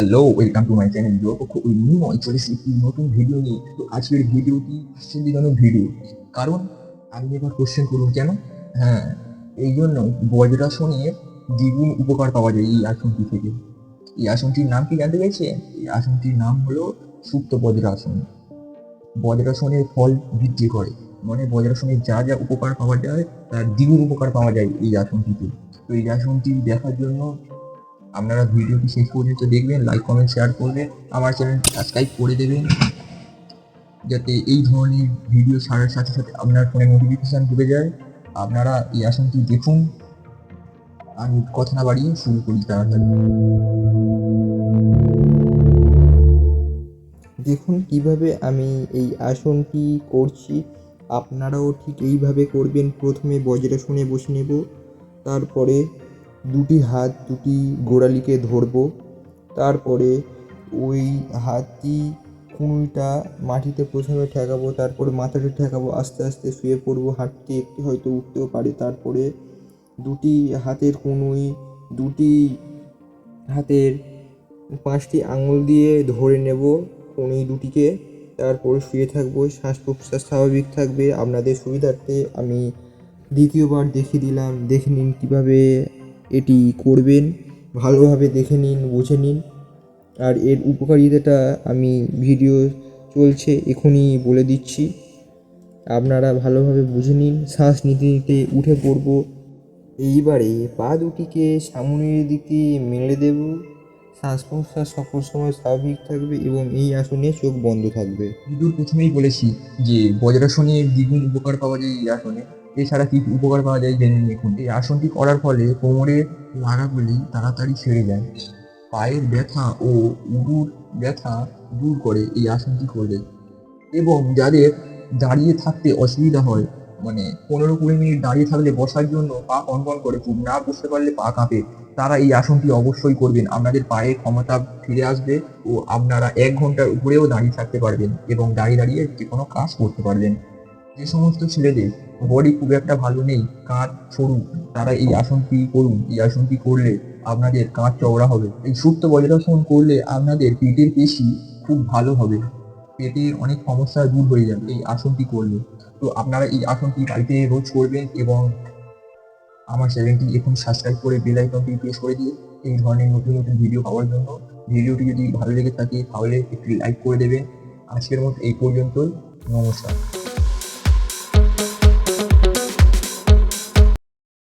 Hello, welcome to my channel যোগপক্ষ উইনিময় চলে এসেছি একটি নতুন ভিডিও নিয়ে। তো আজকের ভিডিওটি আশ্চর্যজনক ভিডিও, কারণ আপনি এবার কোশ্চেন করুন কেন। হ্যাঁ, এই জন্য বজ্রাসনের দ্বিগুণ উপকার পাওয়া যায় এই আসনটি থেকে। এই আসনটির নাম কি জানতে পেরেছেন? এই আসনটির নাম হলো সুপ্ত বজ্রাসন। বজ্রাসনের ফল বৃদ্ধি করে, মানে বজ্রাসনের যা যা উপকার পাওয়া যায় তার দ্বিগুণ উপকার পাওয়া যায় এই আসনটিতে। তো এই আসনটি দেখার জন্য আপনারা ভিডিওটি শেষ পর্যন্ত দেখবেন, লাইক কমেন্ট শেয়ার করবেন, আমার চ্যানেল সাবস্ক্রাইব করে দেবেন, যাতে এই ধরনের ভিডিও ছাড়ার সাথে সাথে আপনার ফোনে নোটিফিকেশান ঢুকে যায়। আপনারা এই আসনটি দেখুন। আমি কথা না বাড়িয়ে শুরু করি তাড়াতাড়ি। দেখুন কিভাবে আমি এই আসনটি করছি, আপনারাও ঠিক এইভাবে করবেন। প্রথমে বজ্রাসনে বসে নেব, তারপরে দুটি হাত দুটি গোড়ালিকে ধরব, তারপরে ওই হাতটি কনুইটা মাটিতে প্রথমে ঠেকাবো, তারপরে মাথাটা ঠেকাবো, আস্তে আস্তে শুয়ে পড়বো। হাঁটতে একটু হয়তো উঠতেও পারে। তারপরে দুটি হাতের কনুই, দুটি হাতের 5টি আঙুল দিয়ে ধরে নেব কনুই দুটিকে, তারপর শুয়ে থাকবো। শ্বাস প্রশ্বাস স্বাভাবিক থাকবে। আপনাদের সুবিধার্থে আমি দ্বিতীয়বার দেখিয়ে দিলাম, দেখে নিন কীভাবে এটি করবেন। ভালোভাবে দেখে নিন, বুঝে নিন। আর এর উপকারিতাটা আমি ভিডিও চলছে এখনই বলে দিচ্ছি, আপনারা ভালোভাবে বুঝে নিন। শ্বাস নিতে নিতে উঠে পড়ব। এইবারে পা দুটিকে সামনের দিকে মেলে দেব। শ্বাস প্রশ্বাস সকল সময় স্বাভাবিক থাকবে এবং এই আসনে চোখ বন্ধ থাকবে। ভিডিওর প্রথমেই বলেছি যে বজ্রাসনের দ্বিগুণ উপকার পাওয়া যায় এই আসনে। এছাড়া কি কি উপকার পাওয়া যায় জেনে দেখুন। এই আসনটি করার ফলে কোমরের লাগাগুলি তাড়াতাড়ি ছেড়ে যায়, পায়ের ব্যথা ও উরুর ব্যথা দূর করে এই আসনটি করলে, এবং যাদের দাঁড়িয়ে থাকতে অসুবিধা হয়, মানে 15-20 মিনিট দাঁড়িয়ে থাকলে বসার জন্য পা কনকন করে, খুব না বসতে পারলে পা কাঁপে, তারা এই আসনটি অবশ্যই করবেন। আপনাদের পায়ে ক্ষমতা ফিরে আসবে ও আপনারা 1 ঘন্টার উপরেও দাঁড়িয়ে থাকতে পারবেন এবং দাঁড়িয়ে দাঁড়িয়ে যে কোনো কাজ করতে পারবেন। যে সমস্ত ছেলেদের বডি খুব একটা ভালো নেই, কাঁধ সরু, তারা এই আসনটি করুন। এই আসনটি করলে আপনাদের কাঁধ চওড়া হবে। এই সুপ্ত বজ্রাসন করলে আপনাদের পেটের পেশি খুব ভালো হবে, পেটের অনেক সমস্যা দূর হয়ে যাবে এই আসনটি করলে। তো আপনারা এই আসনটি বাড়িতে রোজ করবেন এবং আমার চ্যানেলটি এখন সাবস্ক্রাইব করে বেল আইকনটি প্রেস করে দিয়ে এই ধরনের নতুন নতুন ভিডিও পাওয়ার জন্য। ভিডিওটি যদি ভালো লেগে থাকে তাহলে একটি লাইক করে দেবেন। আজকের মতো এই পর্যন্তই। নমস্কার।